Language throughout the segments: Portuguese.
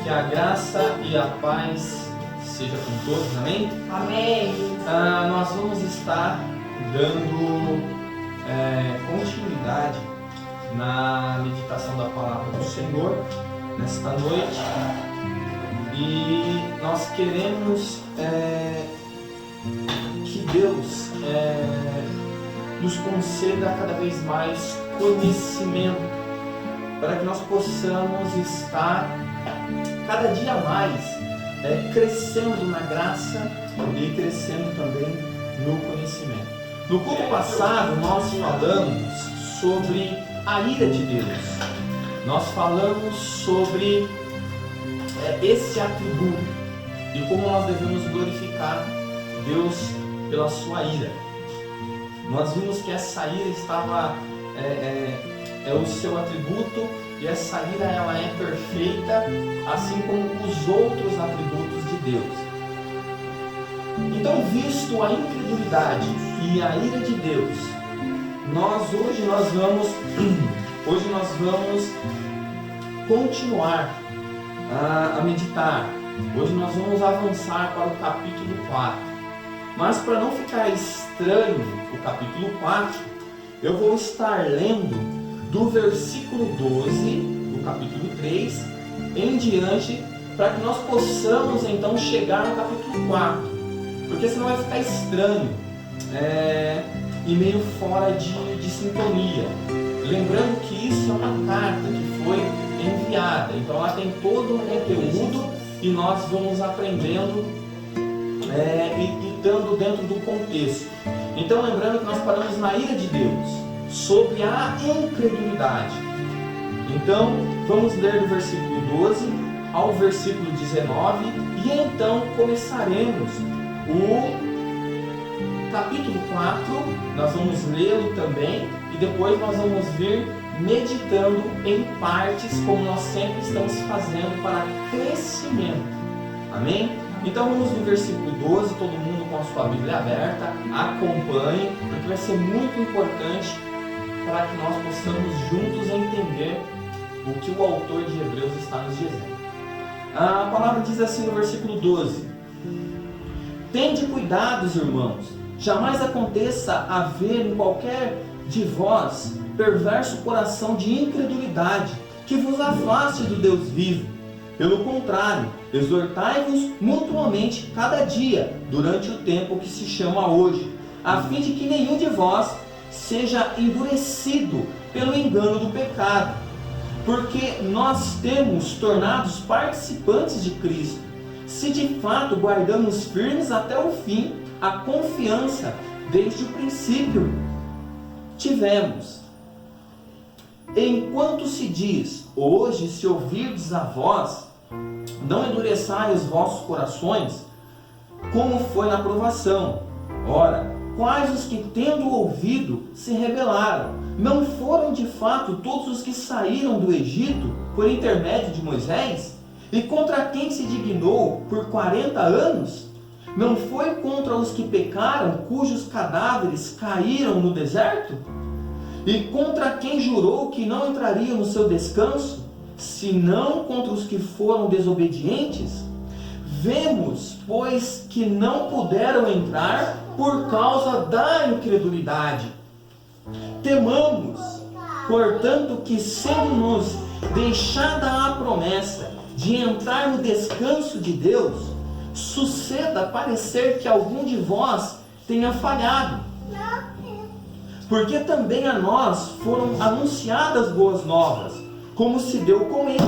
Que a graça e a paz seja com todos, amém? Amém. Nós vamos estar dando continuidade na meditação da palavra do Senhor nesta noite. E nós queremos que Deus nos conceda cada vez mais conhecimento, para que nós possamos estar cada dia mais crescendo na graça e crescendo também no conhecimento. No culto passado nós falamos sobre a ira de Deus. Nós falamos sobre esse atributo e como nós devemos glorificar Deus pela sua ira. Nós vimos que essa ira estava o seu atributo, e essa ira ela é perfeita, assim como os outros atributos de Deus. Então, visto a incredulidade e a ira de Deus, hoje nós vamos continuar a meditar. Hoje nós vamos avançar para o capítulo 4. Mas para não ficar estranho o capítulo 4, eu vou estar lendo do versículo 12 do capítulo 3 em diante, para que nós possamos então chegar no capítulo 4, porque senão vai ficar estranho e meio fora de sintonia. Lembrando que isso é uma carta que foi enviada, então ela tem todo o conteúdo e nós vamos aprendendo e estando dentro do contexto. Então, lembrando que nós paramos na ira de Deus, sobre a incredulidade. Então, vamos ler do versículo 12 ao versículo 19 e então começaremos o capítulo 4. Nós vamos lê-lo também e depois nós vamos vir meditando em partes, como nós sempre estamos fazendo para crescimento. Amém? Então vamos no versículo 12, todo mundo com a sua Bíblia aberta, acompanhe, porque vai ser muito importante para que nós possamos juntos entender o que o autor de Hebreus está nos dizendo. A palavra diz assim no versículo 12: Tende cuidados, irmãos, jamais aconteça haver em qualquer de vós perverso coração de incredulidade, que vos afaste do Deus vivo. Pelo contrário, exortai-vos mutuamente cada dia, durante o tempo que se chama hoje, a fim de que nenhum de vós seja endurecido pelo engano do pecado, porque nós temos tornados participantes de Cristo, se de fato guardamos firmes até o fim a confiança desde o princípio tivemos. Enquanto se diz, hoje se ouvirdes a voz, não endureçai os vossos corações, como foi na provação. Ora, quais os que tendo ouvido se rebelaram? Não foram de fato todos os que saíram do Egito por intermédio de Moisés? E contra quem se dignou por 40 anos? Não foi contra os que pecaram, cujos cadáveres caíram no deserto? E contra quem jurou que não entraria no seu descanso, senão contra os que foram desobedientes? Vemos, pois, que não puderam entrar por causa da incredulidade. Temamos, portanto, que sendo-nos deixada a promessa de entrar no descanso de Deus, suceda parecer que algum de vós tenha falhado. Porque também a nós foram anunciadas boas novas, como se deu com eles.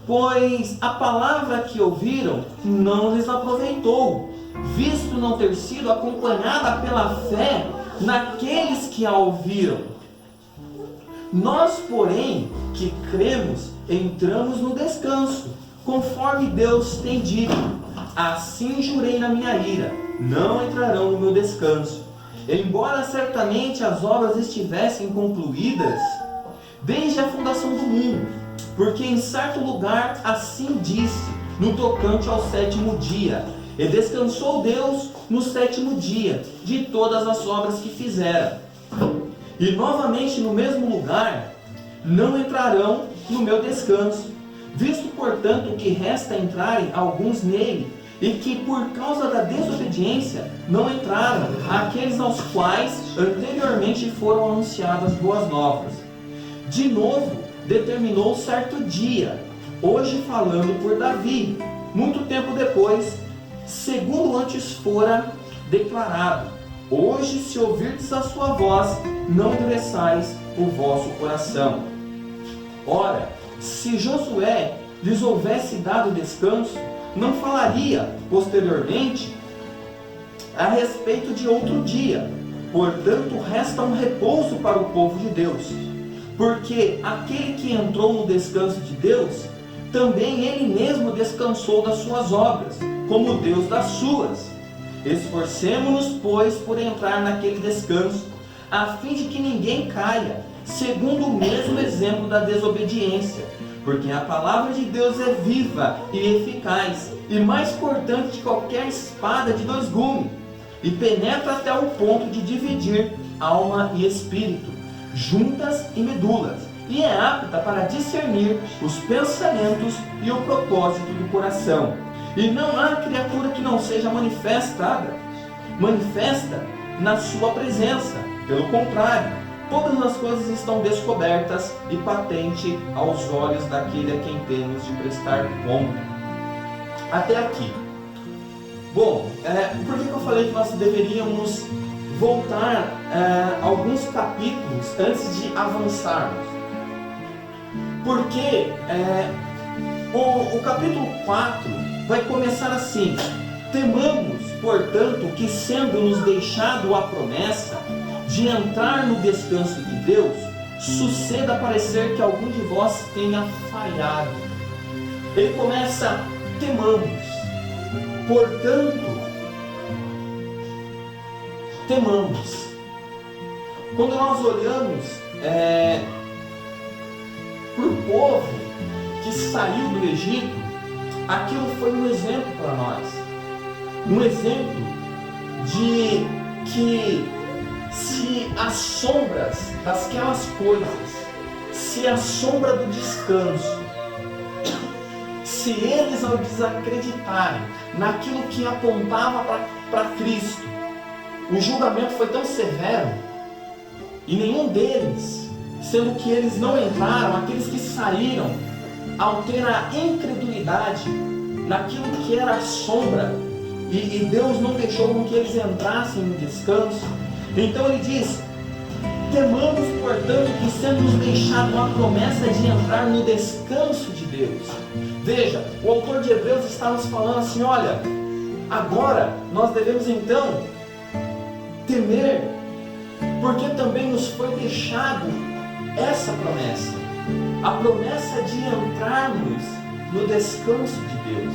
Pois a palavra que ouviram não lhes aproveitou, visto não ter sido acompanhada pela fé naqueles que a ouviram. Nós, porém, que cremos, entramos no descanso, conforme Deus tem dito: assim jurei na minha ira, não entrarão no meu descanso. Embora certamente as obras estivessem concluídas desde a fundação do mundo, porque em certo lugar assim disse, no tocante ao sétimo dia: e descansou Deus no sétimo dia de todas as obras que fizera. E novamente no mesmo lugar: não entrarão no meu descanso. Visto, portanto, que resta entrarem alguns nele, e que por causa da desobediência não entraram, aqueles aos quais anteriormente foram anunciadas boas novas. De novo, determinou certo dia, hoje falando por Davi, muito tempo depois, segundo antes fora declarado: hoje, se ouvirdes a sua voz, não endureçais o vosso coração. Ora, se Josué lhes houvesse dado descanso, não falaria posteriormente a respeito de outro dia. Portanto, resta um repouso para o povo de Deus, porque aquele que entrou no descanso de Deus, também ele mesmo descansou das suas obras, como Deus das suas. Esforcemo-nos, pois, por entrar naquele descanso, a fim de que ninguém caia, segundo o mesmo exemplo da desobediência. Porque a palavra de Deus é viva e eficaz, e mais cortante que qualquer espada de dois gumes, e penetra até o ponto de dividir alma e espírito, juntas e medulas, e é apta para discernir os pensamentos e o propósito do coração. E não há criatura que não seja manifesta na sua presença. Pelo contrário, todas as coisas estão descobertas e patente aos olhos daquele a quem temos de prestar conta. Até aqui. Bom, por que eu falei que nós deveríamos voltar alguns capítulos antes de avançarmos? Porque o capítulo 4 vai começar assim: temamos, portanto, que sendo-nos deixado a promessa de entrar no descanso de Deus, suceda parecer que algum de vós tenha falhado. Ele começa: temamos, portanto, temamos. Quando nós olhamos para o povo que saiu do Egito, aquilo foi um exemplo para nós. Um exemplo de que se as sombras daquelas coisas, se a sombra do descanso, se eles ao desacreditarem naquilo que apontava para Cristo, o julgamento foi tão severo, e nenhum deles, sendo que eles não entraram, aqueles que saíram, ao ter a incredulidade naquilo que era a sombra, e Deus não deixou com que eles entrassem no descanso. Então ele diz: temamos, portanto, que sendo nos deixado a promessa de entrar no descanso de Deus. Veja, o autor de Hebreus está nos falando assim: olha, agora nós devemos então temer, porque também nos foi deixado essa promessa, a promessa de entrarmos no descanso de Deus.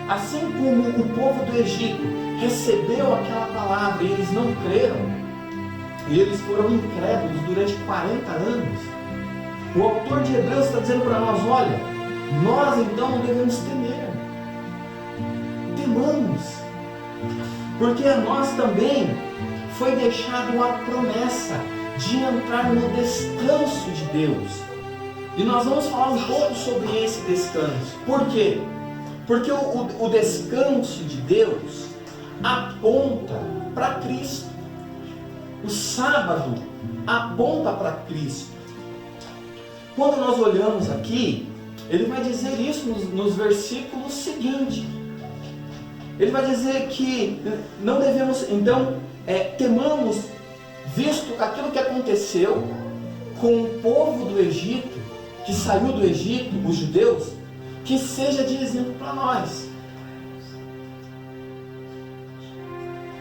Assim como o povo do Egito recebeu aquela palavra e eles não creram, e eles foram incrédulos durante 40 anos, o autor de Hebreus está dizendo para nós: olha, nós então não devemos temer. Temamos, porque a nós também foi deixado a promessa de entrar no descanso de Deus. E nós vamos falar um pouco sobre esse descanso. Por quê? Porque o descanso de Deus aponta para Cristo. O sábado aponta para Cristo. Quando nós olhamos aqui, ele vai dizer isso nos versículos seguintes. Ele vai dizer que não devemos, então, temamos, visto aquilo que aconteceu com o povo do Egito, que saiu do Egito, os judeus, que seja de exemplo para nós.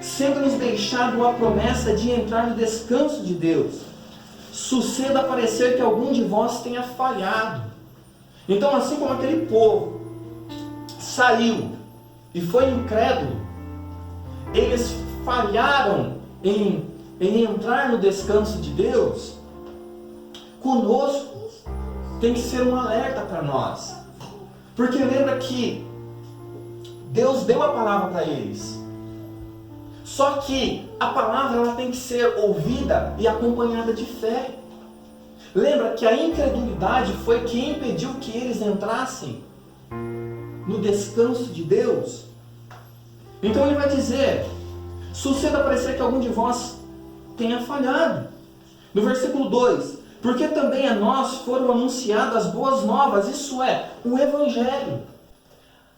Sendo-nos deixado a promessa de entrar no descanso de Deus, suceda parecer que algum de vós tenha falhado. Então, assim como aquele povo saiu e foi incrédulo, eles falharam em entrar no descanso de Deus, conosco tem que ser um alerta para nós. Porque lembra que Deus deu a palavra para eles. Só que a palavra ela tem que ser ouvida e acompanhada de fé. Lembra que a incredulidade foi que impediu que eles entrassem no descanso de Deus? Então ele vai dizer: suceda parecer que algum de vós tenha falhado. No versículo 2: porque também a nós foram anunciadas as boas novas, isso é, o Evangelho.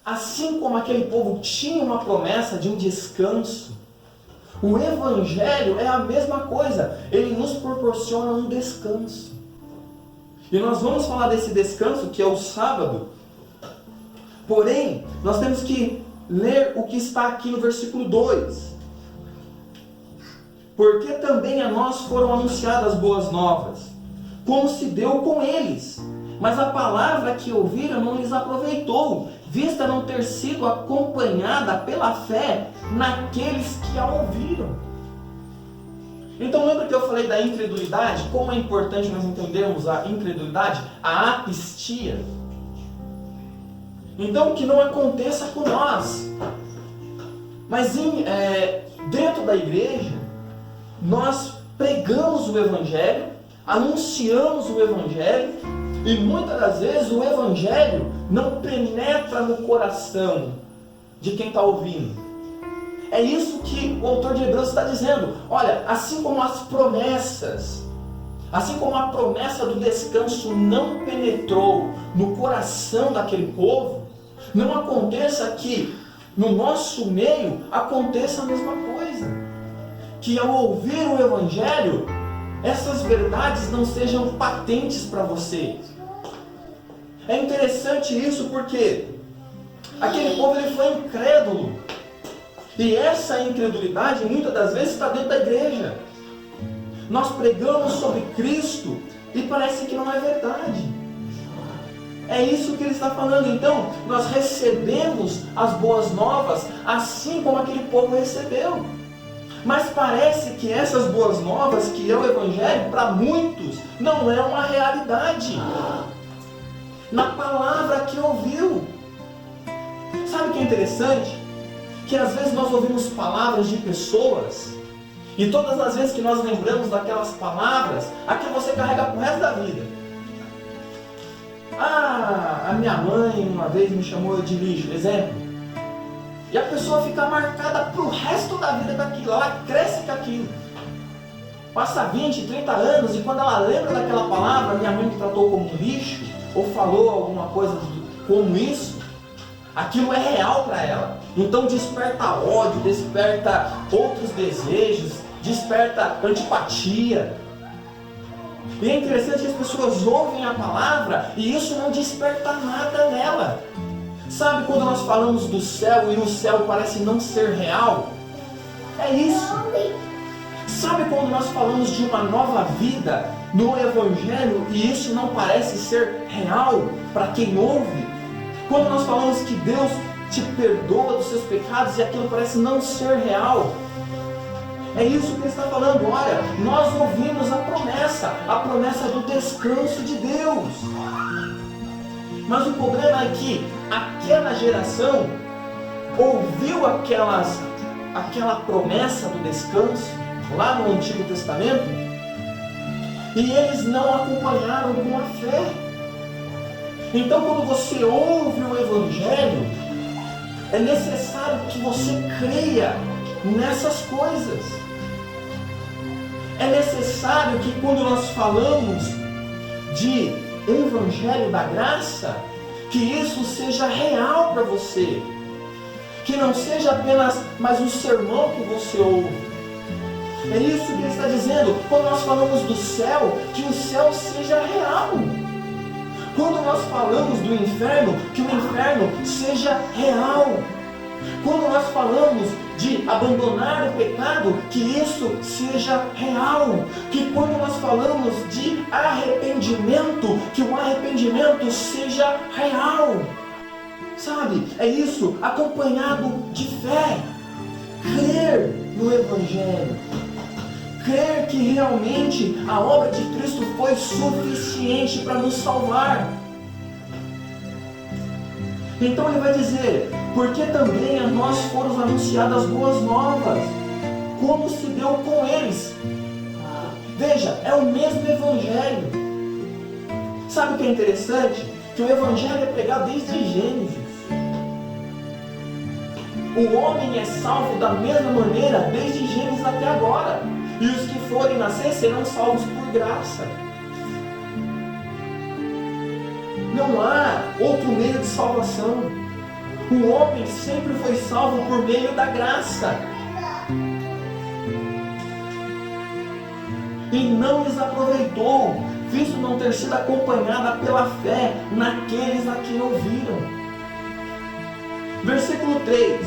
Assim como aquele povo tinha uma promessa de um descanso, o Evangelho é a mesma coisa, ele nos proporciona um descanso. E nós vamos falar desse descanso, que é o sábado. Porém, nós temos que ler o que está aqui no versículo 2. Porque também a nós foram anunciadas boas novas, como se deu com eles. Mas a palavra que ouviram não lhes aproveitou, vista não ter sido acompanhada pela fé naqueles que a ouviram. Então lembra que eu falei da incredulidade? Como é importante nós entendermos a incredulidade? A apistia. Então que não aconteça com nós. Mas dentro da igreja, nós pregamos o Evangelho, anunciamos o Evangelho, e muitas das vezes o Evangelho não penetra no coração de quem está ouvindo. É isso que o autor de Hebreus está dizendo. Olha, assim como as promessas, assim como a promessa do descanso não penetrou no coração daquele povo, não aconteça que no nosso meio aconteça a mesma coisa. Que ao ouvir o Evangelho, essas verdades não sejam patentes para você. É interessante isso porque aquele povo ele foi incrédulo. E essa incredulidade muitas das vezes está dentro da igreja. Nós pregamos sobre Cristo e parece que não é verdade. É isso que ele está falando. Então, nós recebemos as boas novas assim como aquele povo recebeu. Mas parece que essas boas novas, que é o Evangelho, para muitos não é uma realidade. Na palavra que ouviu. Sabe o que é interessante? Que às vezes nós ouvimos palavras de pessoas e todas as vezes que nós lembramos daquelas palavras, aquilo você carrega pro resto da vida. A minha mãe uma vez me chamou de lixo, exemplo. E a pessoa fica marcada pro resto da vida daquilo, ela cresce com aquilo. Passa 20, 30 anos e quando ela lembra daquela palavra, minha mãe me tratou como lixo, ou falou alguma coisa como isso, aquilo é real para ela. Então desperta ódio, desperta outros desejos, desperta antipatia. E é interessante que as pessoas ouvem a palavra e isso não desperta nada nela. Sabe quando nós falamos do céu e o céu parece não ser real? É isso. Sabe quando nós falamos de uma nova vida no Evangelho e isso não parece ser real para quem ouve? Quando nós falamos que Deus te perdoa dos seus pecados e aquilo parece não ser real? É isso que ele está falando. Olha, nós ouvimos a promessa do descanso de Deus. Mas o problema é que aquela geração ouviu aquela promessa do descanso lá no Antigo Testamento e eles não acompanharam com a fé. Então quando você ouve o Evangelho, é necessário que você creia nessas coisas. É necessário que quando nós falamos de Evangelho da graça, que isso seja real para você, que não seja apenas mais um sermão que você ouve. É isso que ele está dizendo. Quando nós falamos do céu, que o céu seja real. Quando nós falamos do inferno, que o inferno seja real. Quando nós falamos de abandonar o pecado, que isso seja real. Que quando nós falamos de arrependimento, que o arrependimento seja real. Sabe? É isso, acompanhado de fé. Crer no Evangelho. Crer que realmente a obra de Cristo foi suficiente para nos salvar. Então ele vai dizer, porque também a nós foram anunciadas boas novas, como se deu com eles. Veja, é o mesmo Evangelho. Sabe o que é interessante? Que o Evangelho é pregado desde Gênesis. O homem é salvo da mesma maneira desde Gênesis até agora. E os que forem nascer serão salvos por graça. Não há outro meio de salvação. O homem sempre foi salvo por meio da graça. E não lhes aproveitou, visto não ter sido acompanhada pela fé naqueles a quem ouviram. Versículo 3: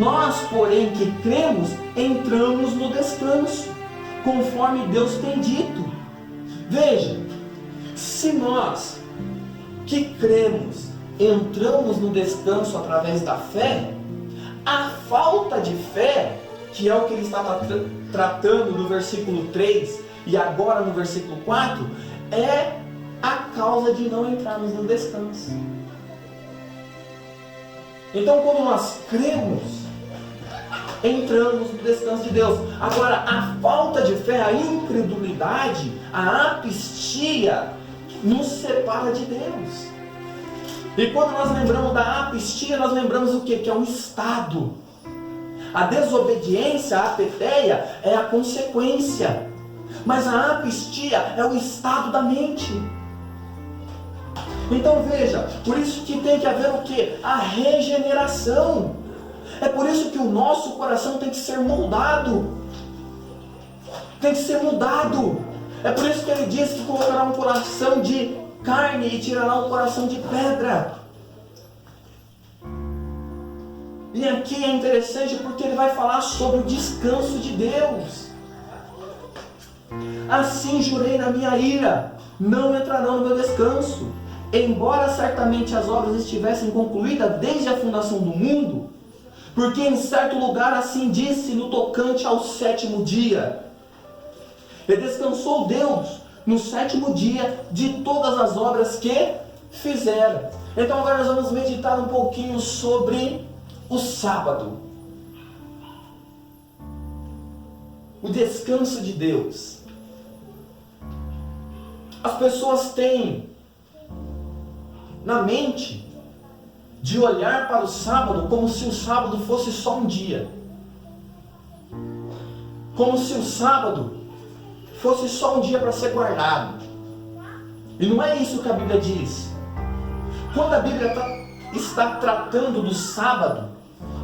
Nós, porém, que cremos, entramos no descanso, conforme Deus tem dito. Veja, se nós que cremos entramos no descanso através da fé, a falta de fé, que é o que ele está tratando no versículo 3 e agora no versículo 4, é a causa de não entrarmos no descanso. Então, quando nós cremos, entramos no descanso de Deus. Agora, a falta de fé, a incredulidade, a apistia, nos separa de Deus. E quando nós lembramos da apistia, nós lembramos o quê? Que é um estado. A desobediência, a apeteia, é a consequência. Mas a apistia é o estado da mente. Então veja, por isso que tem que haver o quê? A regeneração. É por isso que o nosso coração tem que ser moldado. Tem que ser mudado. É por isso que ele diz que colocará um coração de carne e tirará um coração de pedra. E aqui é interessante porque ele vai falar sobre o descanso de Deus. Assim jurei na minha ira, não entrarão no meu descanso, embora certamente as obras estivessem concluídas desde a fundação do mundo, porque em certo lugar assim disse no tocante ao sétimo dia. E descansou Deus no sétimo dia de todas as obras que fizeram. Então agora nós vamos meditar um pouquinho sobre o sábado. O descanso de Deus. As pessoas têm na mente de olhar para o sábado como se o sábado fosse só um dia. Como se o sábado fosse só um dia para ser guardado. E não é isso que a Bíblia diz. Quando a Bíblia está tratando do sábado,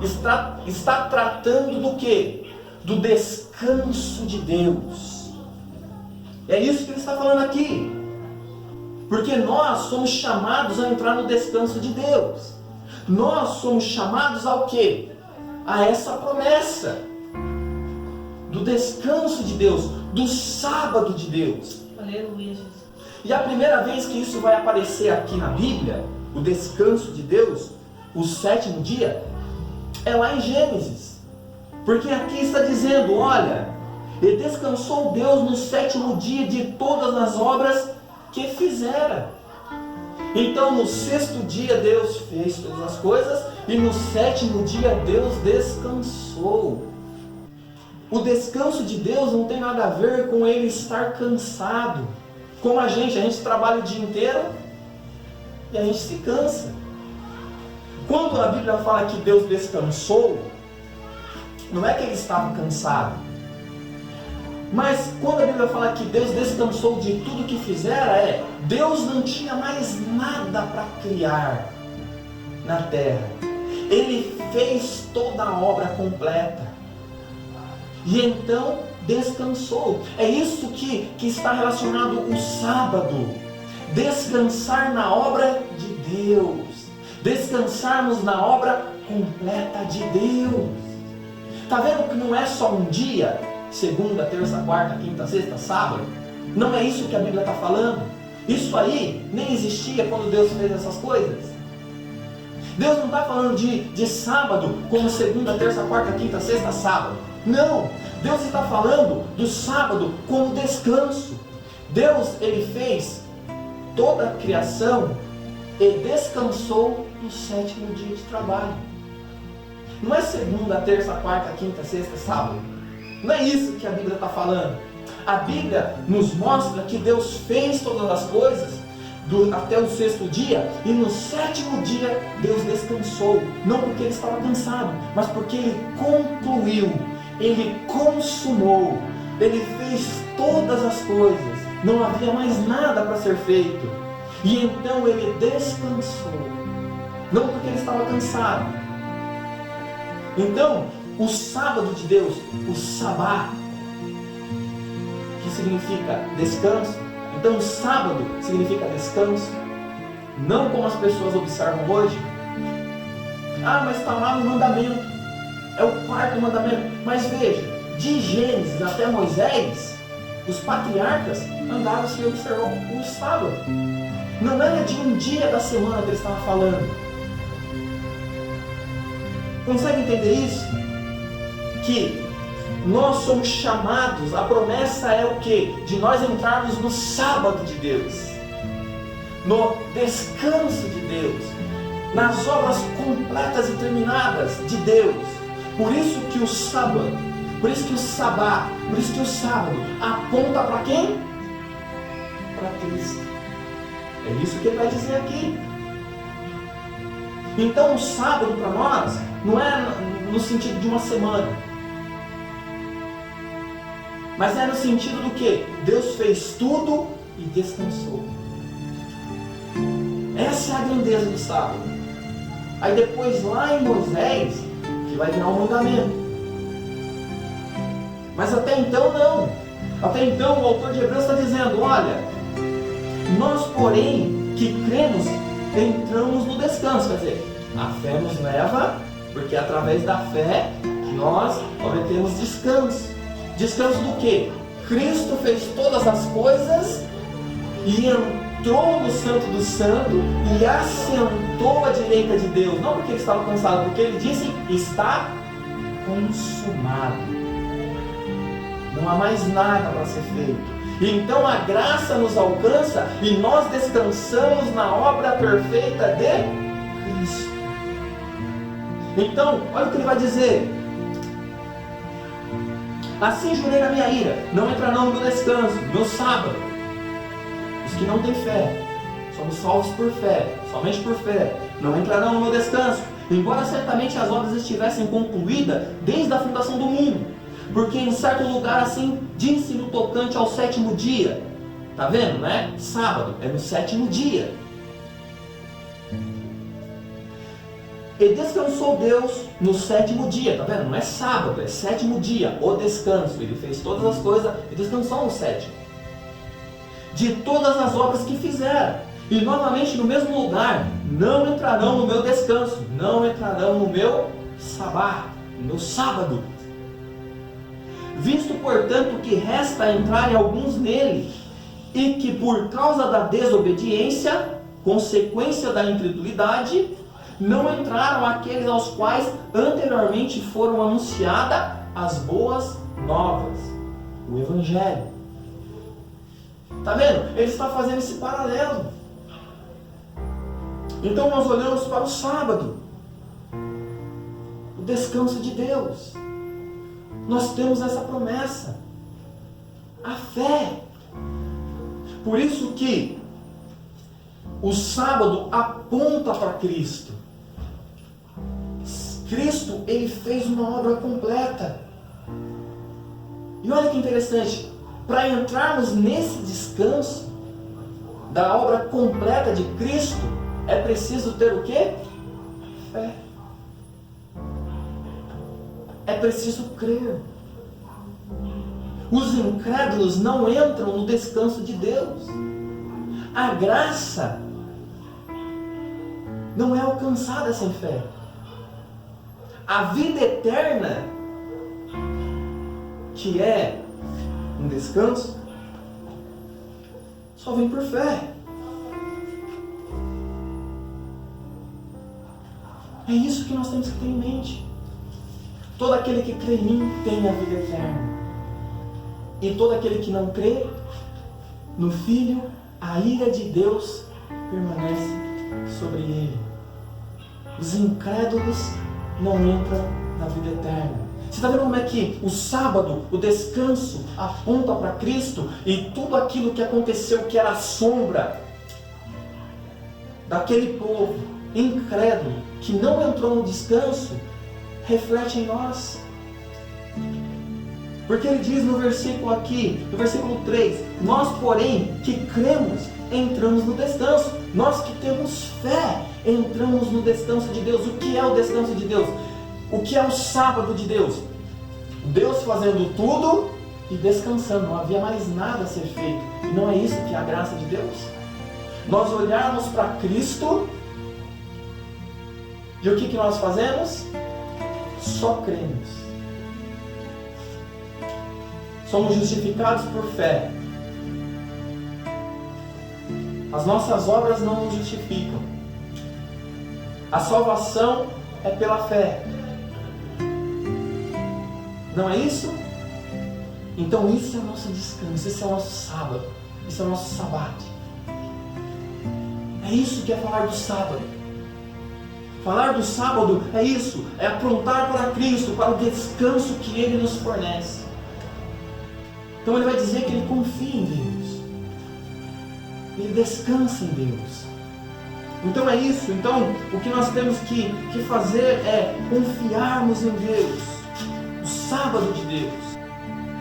está tratando do quê? Do descanso de Deus. É isso que ele está falando aqui. Porque nós somos chamados a entrar no descanso de Deus. Nós somos chamados ao quê? A essa promessa do descanso de Deus, do sábado de Deus. Aleluia, Jesus. E a primeira vez que isso vai aparecer aqui na Bíblia, o descanso de Deus, o sétimo dia, é lá em Gênesis. Porque aqui está dizendo, olha, e descansou Deus no sétimo dia de todas as obras que fizera. Então no sexto dia Deus fez todas as coisas, e no sétimo dia Deus descansou. O descanso de Deus não tem nada a ver com ele estar cansado. Como a gente trabalha o dia inteiro e a gente se cansa. Quando a Bíblia fala que Deus descansou, não é que ele estava cansado. Mas quando a Bíblia fala que Deus descansou de tudo que fizera, Deus não tinha mais nada para criar na terra. Ele fez toda a obra completa. E então descansou. É isso que está relacionado ao sábado. Descansar na obra de Deus. Descansarmos na obra completa de Deus. Está vendo que não é só um dia? Segunda, terça, quarta, quinta, sexta, sábado. Não é isso que a Bíblia está falando. Isso aí nem existia quando Deus fez essas coisas. Deus não está falando de sábado como segunda, terça, quarta, quinta, sexta, sábado. Não, Deus está falando do sábado como descanso. Deus, ele fez toda a criação e descansou no sétimo dia de trabalho. Não é segunda, terça, quarta, quinta, sexta, sábado. Não é isso que a Bíblia está falando. A Bíblia nos mostra que Deus fez todas as coisas até o sexto dia, e no sétimo dia Deus descansou, não porque ele estava cansado, mas porque ele concluiu, ele consumou, ele fez todas as coisas, não havia mais nada para ser feito, e então ele descansou, não porque ele estava cansado. Então, o sábado de Deus, o sabá, que significa descanso. Então o sábado significa descanso, não como as pessoas observam hoje. Ah, mas está lá no mandamento, é o quarto mandamento. Mas veja, de Gênesis até Moisés, os patriarcas andavam sem observar o sábado. Não era de um dia da semana que ele estava falando. Consegue entender isso? Que nós somos chamados, a promessa é o quê? De nós entrarmos no sábado de Deus, no descanso de Deus, nas obras completas e terminadas de Deus. Por isso que o sábado, por isso que o sabá, por isso que o sábado aponta para quem? Para Cristo. É isso que ele vai dizer aqui. Então o sábado para nós não é no sentido de uma semana, mas é no sentido do que? Deus fez tudo e descansou. Essa é a grandeza do sábado. Aí depois lá em Moisés, que vai virar um mandamento. Mas até então não. Até então o autor de Hebreus está dizendo, olha, nós porém que cremos, entramos no descanso. Quer dizer, a fé nos leva, porque é através da fé que nós obtemos descanso. Descanso do quê? Cristo fez todas as coisas e entrou no Santo do Santo e assentou à direita de Deus. Não porque ele estava cansado, porque ele disse, está consumado. Não há mais nada para ser feito. E então a graça nos alcança e nós descansamos na obra perfeita de Cristo. Então, olha o que ele vai dizer. Assim jurei na minha ira, não entrarão no meu descanso, no meu sábado. Os que não têm fé, somos salvos por fé, somente por fé, não entrarão no meu descanso, embora certamente as obras estivessem concluídas desde a fundação do mundo. Porque em certo lugar assim disse no tocante ao sétimo dia. Está vendo, né? Sábado é no sétimo dia. E descansou Deus no sétimo dia, tá vendo? Não é sábado, é sétimo dia, o descanso. Ele fez todas as coisas e descansou no sétimo. De todas as obras que fizeram. E novamente no mesmo lugar, não entrarão no meu descanso, não entrarão no meu sabá, no meu sábado. Visto, portanto, que resta entrarem alguns nele, e que por causa da desobediência, consequência da incredulidade, não entraram aqueles aos quais anteriormente foram anunciadas as boas novas, o Evangelho. Está vendo? Ele está fazendo esse paralelo. Então nós olhamos para o sábado, o descanso de Deus. Nós temos essa promessa, a fé. Por isso que o sábado aponta para Cristo. Cristo, ele fez uma obra completa. E olha que interessante, para entrarmos nesse descanso da obra completa de Cristo, é preciso ter o quê? Fé. É preciso crer. Os incrédulos não entram no descanso de Deus. A graça não é alcançada sem fé. A vida eterna, que é um descanso, só vem por fé. É isso que nós temos que ter em mente. Todo aquele que crê em mim tem a vida eterna. E todo aquele que não crê no Filho, a ira de Deus permanece sobre ele. Os incrédulos não entram na vida eterna. Você está vendo como é que o sábado, o descanso, aponta para Cristo, e tudo aquilo que aconteceu que era sombra, daquele povo incrédulo que não entrou no descanso reflete em nós. Porque ele diz no versículo aqui, no versículo 3, nós porém que cremos, entramos no descanso. Nós que temos fé, entramos no descanso de Deus. O que é o descanso de Deus? O que é o sábado de Deus? Deus fazendo tudo e descansando. Não havia mais nada a ser feito. E não é isso que é a graça de Deus? Nós olharmos para Cristo e o que nós fazemos? Só cremos. Somos justificados por fé. As nossas obras não nos justificam. A salvação é pela fé. Não é isso? Então isso é o nosso descanso, isso é o nosso sábado, isso é o nosso sabate. É isso que é falar do sábado. Falar do sábado é isso, é aprontar para Cristo, para o descanso que Ele nos fornece. Então ele vai dizer que ele confia em Deus. Ele descansa em Deus. Então é isso. Então o que nós temos que fazer é confiarmos em Deus. O sábado de Deus.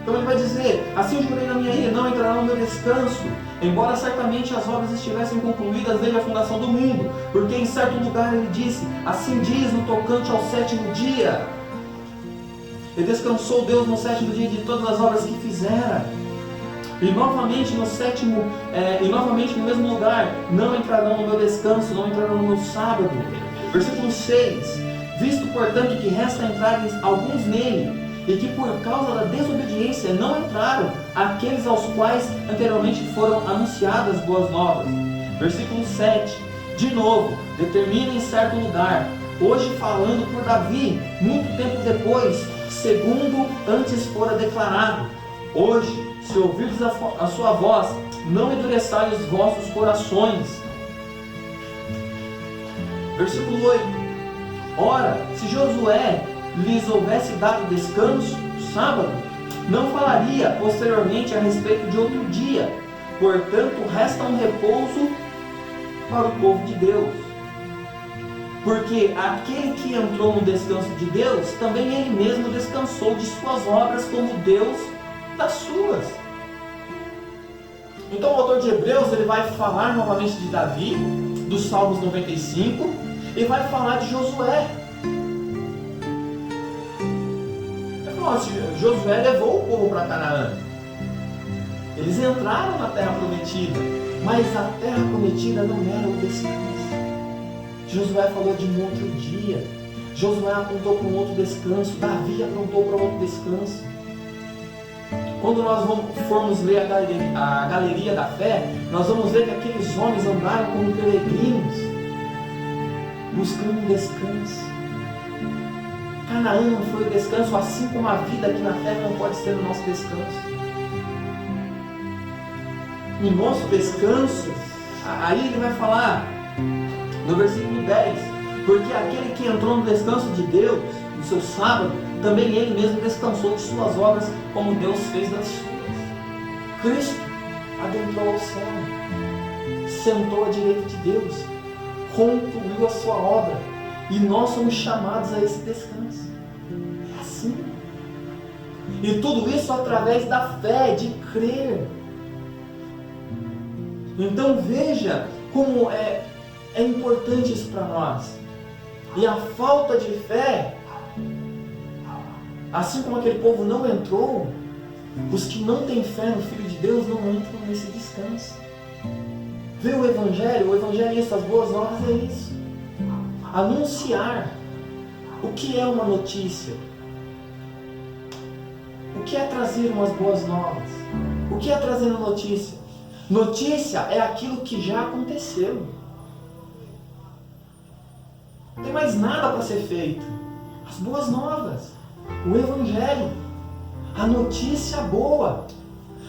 Então ele vai dizer, assim eu jurei na minha ira, não entrará no meu descanso, embora certamente as obras estivessem concluídas desde a fundação do mundo. Porque em certo lugar ele disse, assim diz no tocante ao sétimo dia. E descansou Deus no sétimo dia de todas as obras que fizera. E novamente no sétimo, novamente no mesmo lugar, não entrarão no meu descanso, não entrarão no meu sábado. Versículo 6. Visto, portanto, que resta entrar alguns nele, e que por causa da desobediência não entraram aqueles aos quais anteriormente foram anunciadas boas novas. Versículo 7. De novo, determina em certo lugar, hoje falando por Davi, muito tempo depois, segundo antes fora declarado. Hoje, se ouvirdes a sua voz, não endureçai os vossos corações. Versículo 8. Ora, se Josué lhes houvesse dado descanso, sábado, não falaria posteriormente a respeito de outro dia. Portanto, resta um repouso para o povo de Deus. Porque aquele que entrou no descanso de Deus, também ele mesmo descansou de suas obras como Deus das suas. Então o autor de Hebreus ele vai falar novamente de Davi, dos Salmos 95, e vai falar de Josué. Josué levou o povo para Canaã. Eles entraram na terra prometida, mas a terra prometida não era o descanso. Josué falou de um outro dia. Josué apontou para um outro descanso. Davi apontou para outro descanso. Quando nós formos ler a galeria da fé, nós vamos ver que aqueles homens andaram como peregrinos, buscando um descanso. Canaã não foi o descanso, assim como a vida aqui na terra não pode ser o nosso descanso. O nosso descanso, aí ele vai falar no versículo 10, porque aquele que entrou no descanso de Deus, no seu sábado, também ele mesmo descansou de suas obras, como Deus fez das suas. Cristo adentrou ao céu, sentou à direita de Deus, concluiu a sua obra, e nós somos chamados a esse descanso. É assim. E tudo isso através da fé, de crer. Então veja como é importante isso para nós. E a falta de fé, assim como aquele povo não entrou, os que não têm fé no Filho de Deus não entram nesse descanso. Vê o evangelista, as boas novas é isso. Anunciar. O que é uma notícia? O que é trazer umas boas novas? O que é trazer uma notícia? Notícia é aquilo que já aconteceu. Não tem mais nada para ser feito. As boas novas, o Evangelho, a notícia boa,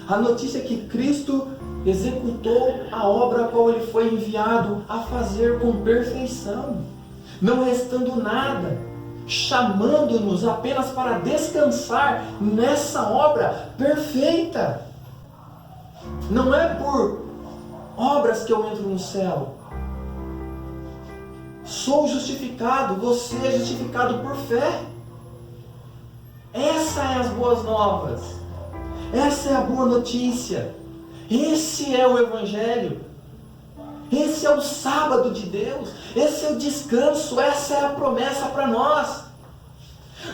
a notícia que Cristo executou a obra a qual Ele foi enviado a fazer com perfeição, não restando nada, chamando-nos apenas para descansar nessa obra perfeita. Não é por obras que eu entro no céu, Sou justificado, você é justificado por fé. Essa é as boas novas. Essa é a boa notícia. Esse é o Evangelho. Esse é o sábado de Deus. Esse é o descanso. Essa é a promessa para nós.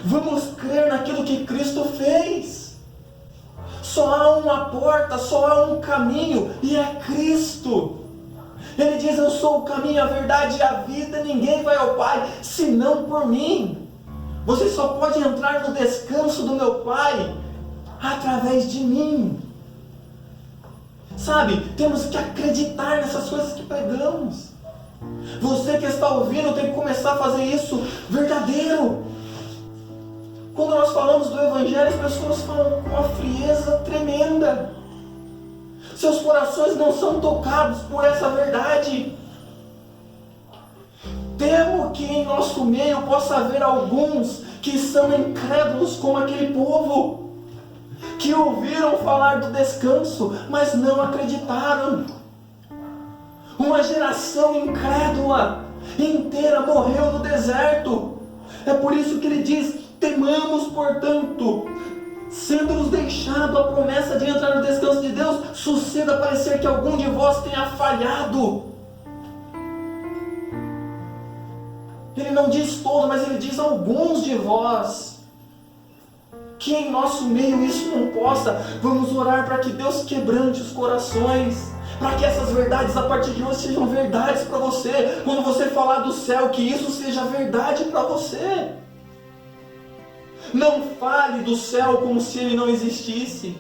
Vamos crer naquilo que Cristo fez. Só há uma porta, só há um caminho, e é Cristo. Ele diz: eu sou o caminho, a verdade e a vida. Ninguém vai ao Pai senão por mim. Você só pode entrar no descanso do meu Pai através de mim. Sabe, temos que acreditar nessas coisas que pregamos. Você que está ouvindo tem que começar a fazer isso verdadeiro. Quando nós falamos do Evangelho, as pessoas falam com uma frieza tremenda. Seus corações não são tocados por essa verdade. Temo que em nosso meio possa haver alguns que são incrédulos como aquele povo, que ouviram falar do descanso, mas não acreditaram. Uma geração incrédula inteira morreu no deserto. É por isso que ele diz: temamos, portanto, sendo-nos deixado a promessa de entrar no descanso de Deus, suceda parecer que algum de vós tenha falhado. Ele não diz todo, mas ele diz alguns de vós. Que em nosso meio isso não possa. Vamos orar para que Deus quebrante os corações, para que essas verdades a partir de hoje sejam verdades para você. Quando você falar do céu, que isso seja verdade para você. Não fale do céu como se ele não existisse.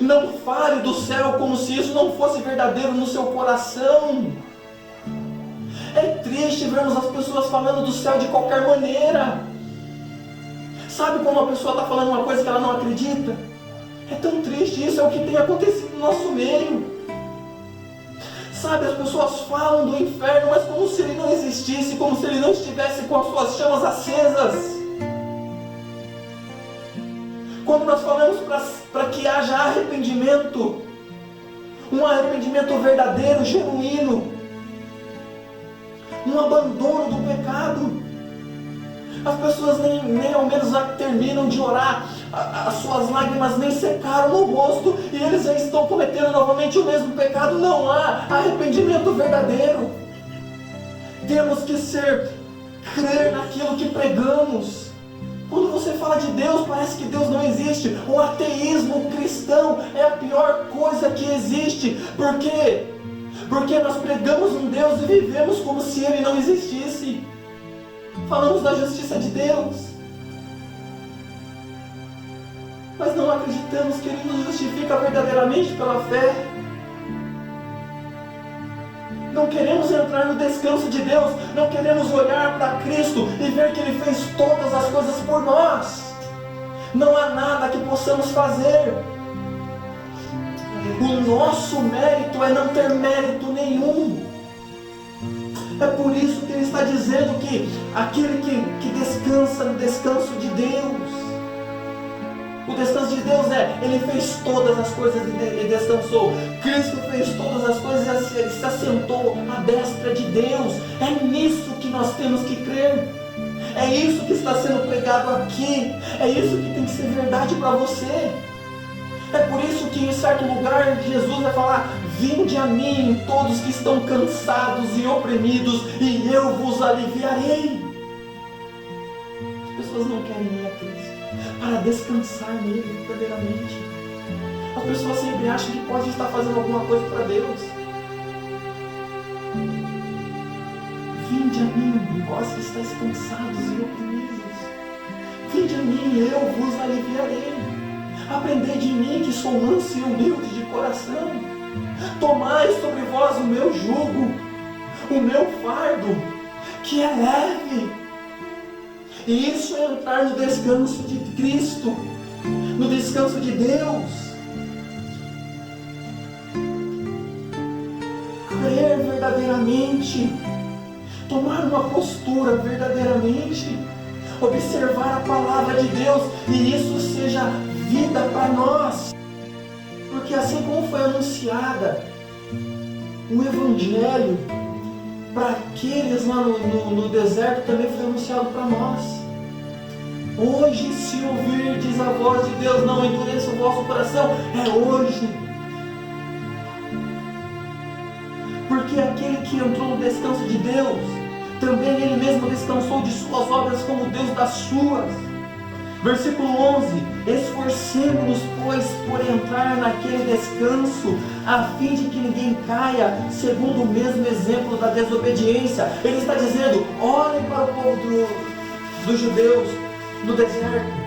Não fale do céu como se isso não fosse verdadeiro no seu coração. É triste vermos as pessoas falando do céu de qualquer maneira. Sabe quando uma pessoa está falando uma coisa que ela não acredita? É tão triste, isso é o que tem acontecido no nosso meio. Sabe, as pessoas falam do inferno, mas como se ele não existisse, como se ele não estivesse com as suas chamas acesas. Quando nós falamos para que haja arrependimento, um arrependimento verdadeiro, genuíno, um abandono do pecado, as pessoas nem ao menos terminam de orar, as suas lágrimas nem secaram no rosto, e eles já estão cometendo novamente o mesmo pecado. Não há arrependimento verdadeiro. Temos que crer naquilo que pregamos. Quando você fala de Deus, parece que Deus não existe. O ateísmo cristão é a pior coisa que existe. Por quê? Porque nós pregamos um Deus e vivemos como se Ele não existisse. Falamos da justiça de Deus, mas não acreditamos que Ele nos justifica verdadeiramente pela fé. Não queremos entrar no descanso de Deus, não queremos olhar para Cristo e ver que Ele fez todas as coisas por nós. Não há nada que possamos fazer. O nosso mérito é não ter mérito nenhum. É por isso que ele está dizendo que aquele que descansa no descanso de Deus, o descanso de Deus Ele fez todas as coisas e descansou. Cristo fez todas as coisas e Ele se assentou à destra de Deus. É nisso que nós temos que crer. É isso que está sendo pregado aqui. É isso que tem que ser verdade para você. É por isso que em certo lugar Jesus vai falar: vinde a mim todos que estão cansados e oprimidos, e eu vos aliviarei. As pessoas não querem ir a Cristo para descansar nele verdadeiramente. As pessoas sempre acham que pode estar fazendo alguma coisa para Deus. Vinde a mim, vós que estáis cansados e oprimidos. Vinde a mim, eu vos aliviarei. Aprendei de mim, que sou manso e humilde de coração. Tomai sobre vós o meu jugo, o meu fardo, que é leve. E isso é entrar no descanso de Cristo, no descanso de Deus. Crer verdadeiramente, tomar uma postura verdadeiramente, observar a palavra de Deus, e isso seja vida para nós. Porque assim como foi anunciada o Evangelho, para aqueles lá no deserto também foi anunciado para nós. Hoje, se ouvirdes a voz de Deus, não endureça o vosso coração. É hoje. Porque aquele que entrou no descanso de Deus, também ele mesmo descansou de suas obras como Deus das suas. Versículo 11: esforcemo-nos, pois, por entrar naquele descanso, a fim de que ninguém caia, segundo o mesmo exemplo da desobediência. Ele está dizendo: olhem para o povo dos judeus no deserto.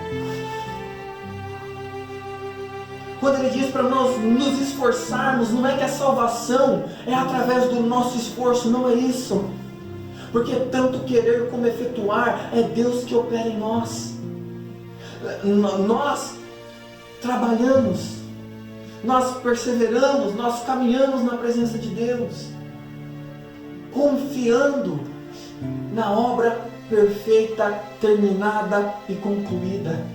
Quando ele diz para nós nos esforçarmos, não é que a salvação é através do nosso esforço, não é isso. Porque tanto querer como efetuar é Deus que opera em nós. Nós trabalhamos, nós perseveramos, nós caminhamos na presença de Deus, confiando na obra perfeita, terminada e concluída.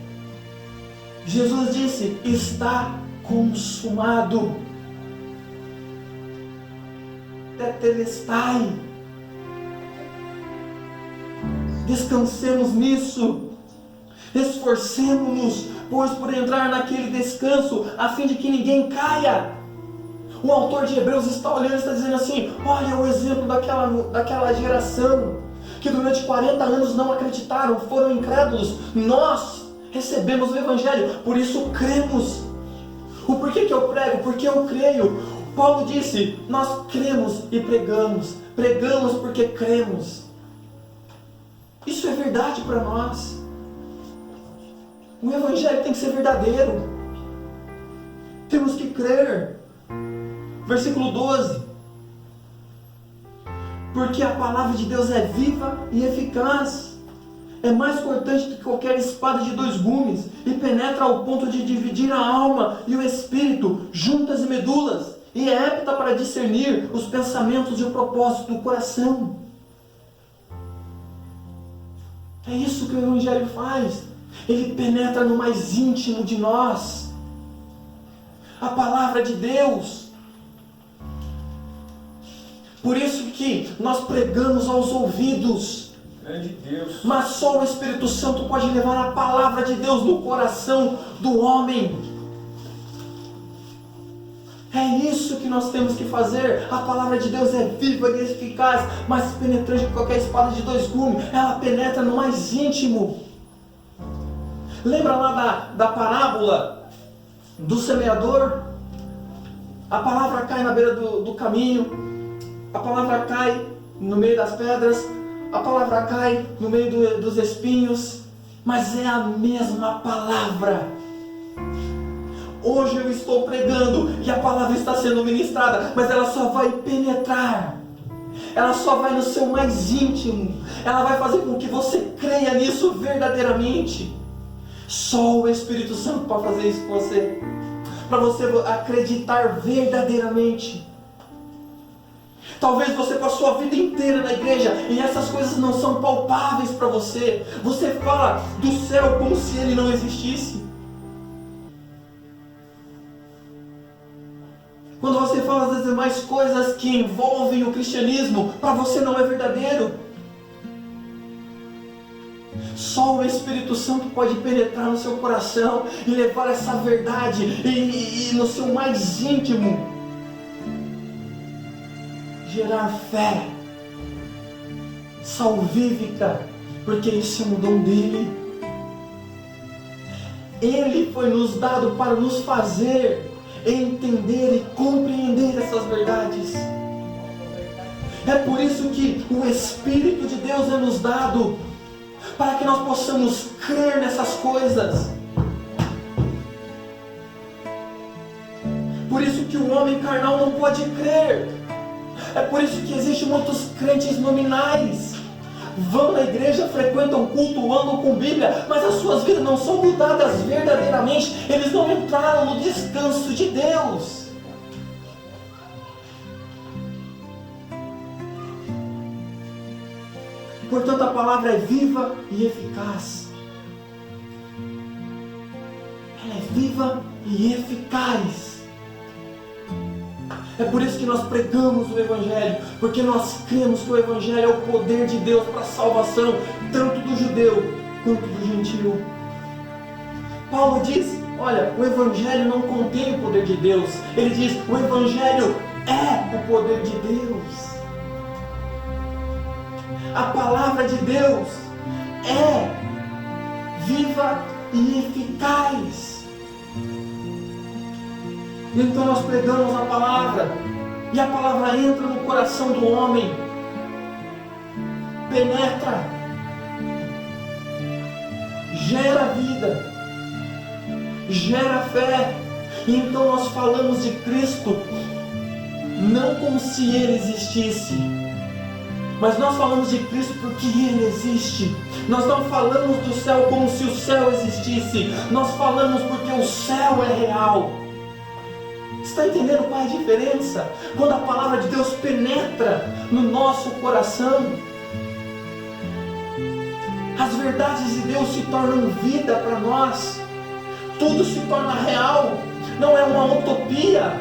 Jesus disse: está consumado. Tetelestai. Descansemos nisso. Esforcemo-nos, pois, por entrar naquele descanso, a fim de que ninguém caia. O autor de Hebreus está olhando e está dizendo assim: olha o exemplo daquela geração que durante 40 anos não acreditaram, foram incrédulos. Nós recebemos o Evangelho, por isso cremos. O porquê que eu prego? Porque eu creio. Paulo disse: nós cremos e pregamos. Pregamos porque cremos. Isso é verdade para nós. O Evangelho tem que ser verdadeiro. Temos que crer. Versículo 12: porque a palavra de Deus é viva e eficaz, é mais cortante do que qualquer espada de 2 gumes, e penetra ao ponto de dividir a alma e o espírito, juntas e medulas, e é apta para discernir os pensamentos e o propósito do coração. É isso que o Evangelho faz. Ele penetra no mais íntimo de nós. A palavra de Deus. Por isso que nós pregamos aos ouvidos. Grande Deus. Mas só o Espírito Santo pode levar a palavra de Deus no coração do homem. É isso que nós temos que fazer. A palavra de Deus é viva e eficaz, mais penetrante que qualquer espada de 2 gumes. Ela penetra no mais íntimo. Lembra lá da parábola do semeador? A palavra cai na beira do caminho. A palavra cai no meio das pedras. A palavra cai no meio dos espinhos. Mas é a mesma palavra. Hoje eu estou pregando e a palavra está sendo ministrada, mas ela só vai penetrar. Ela só vai no seu mais íntimo. Ela vai fazer com que você creia nisso verdadeiramente. Só o Espírito Santo pode fazer isso com você. Para você acreditar verdadeiramente. Talvez você passou a vida inteira na igreja e essas coisas não são palpáveis para você. Você fala do céu como se ele não existisse. Quando você fala das demais coisas que envolvem o cristianismo, para você não é verdadeiro. Só o Espírito Santo pode penetrar no seu coração e levar essa verdade e no seu mais íntimo gerar fé salvífica, porque isso é um dom dele. Ele foi nos dado para nos fazer entender e compreender essas verdades. É por isso que o Espírito de Deus é nos dado, para que nós possamos crer nessas coisas. Por isso que o homem carnal não pode crer. É por isso que existem muitos crentes nominais. Vão na igreja, frequentam culto, andam com Bíblia, mas as suas vidas não são mudadas verdadeiramente. Eles não entraram no descanso de Deus. Portanto, a palavra é viva e eficaz. Ela é viva e eficaz. É por isso que nós pregamos o Evangelho, porque nós cremos que o Evangelho é o poder de Deus para a salvação, tanto do judeu quanto do gentio. Paulo diz, olha, o Evangelho não contém o poder de Deus. Ele diz, o Evangelho é o poder de Deus. A palavra de Deus é viva e eficaz. Então nós pregamos a palavra, e a palavra entra no coração do homem, penetra, gera vida, gera fé. E então nós falamos de Cristo não como se Ele existisse, mas nós falamos de Cristo porque Ele existe. Nós não falamos do céu como se o céu existisse, nós falamos porque o céu é real. Está entendendo qual é a diferença? Quando a palavra de Deus penetra no nosso coração, as verdades de Deus se tornam vida para nós, tudo se torna real, não é uma utopia.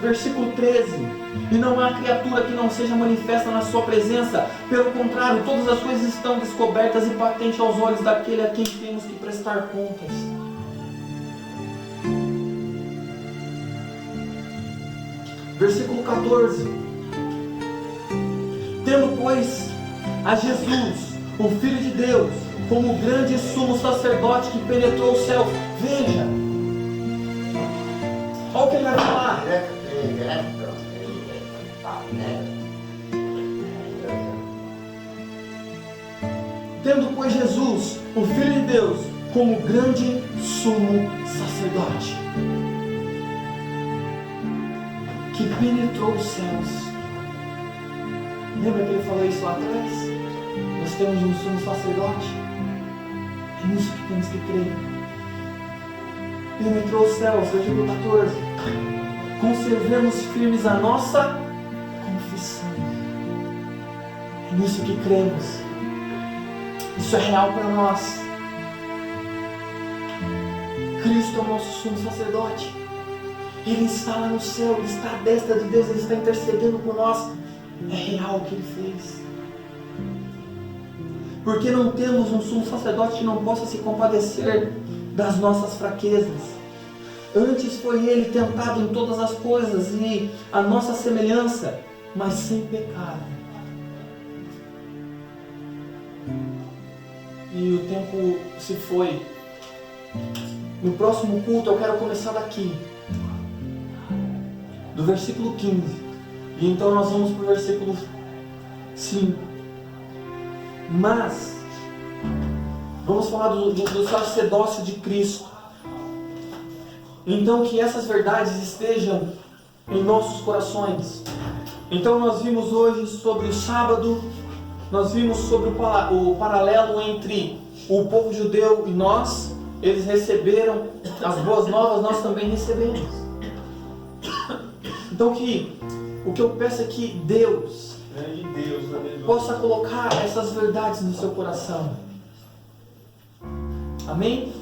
Versículo 13: e não há criatura que não seja manifesta na sua presença, pelo contrário, todas as coisas estão descobertas e patentes aos olhos daquele a quem temos que prestar contas. Versículo 14: tendo, pois, a Jesus, o Filho de Deus, como grande sumo sacerdote que penetrou o céu. Veja, olha o que ele vai falar. Tendo, pois, Jesus, o Filho de Deus, como grande sumo sacerdote, que penetrou os céus. Lembra que ele falou isso lá atrás? Nós temos um sumo sacerdote. É nisso que temos que crer. Penetrou os céus, versículo 14. Conservemos firmes a nossa confissão. É nisso que cremos. Isso é real para nós. Cristo é o nosso sumo sacerdote. Ele está lá no céu, Ele está à destra de Deus, Ele está intercedendo por nós. É real o que Ele fez. Porque não temos um sumo sacerdote que não possa se compadecer das nossas fraquezas. Antes foi Ele tentado em todas as coisas e a nossa semelhança, mas sem pecado. E o tempo se foi. No próximo culto eu quero começar daqui, do versículo 15. E então nós vamos para o versículo 5. Mas vamos falar do sacerdócio de Cristo. Então que essas verdades estejam em nossos corações. Então nós vimos hoje sobre o sábado, nós vimos sobre o paralelo entre o povo judeu e nós. Eles receberam as boas novas, nós também recebemos. Então o que eu peço é que Deus possa colocar essas verdades no seu coração. Amém?